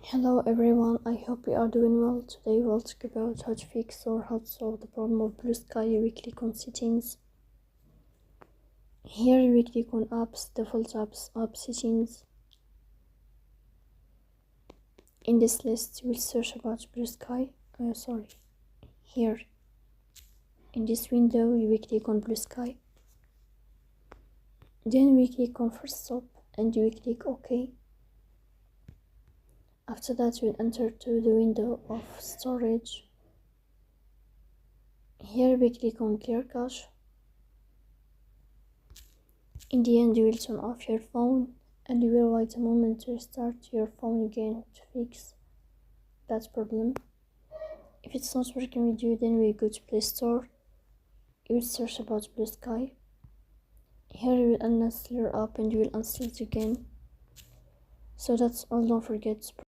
Hello everyone, I hope you are doing well. Today we'll talk about how to fix or how to solve the problem of Bluesky. We click on settings. Here we click on apps, default apps, app settings. In this list we'll search about Bluesky. Here in this window we click on Bluesky. Then we click on first stop and we click OK. After that we'll enter to the window of storage. Here we click on clear cache. In the end you will turn off your phone and you will wait a moment to restart your phone again to fix that problem. If it's not working with you, then we go to Play Store. You will search about Bluesky. Here you will uninstall your app and you will install it again. So that's all, don't forget to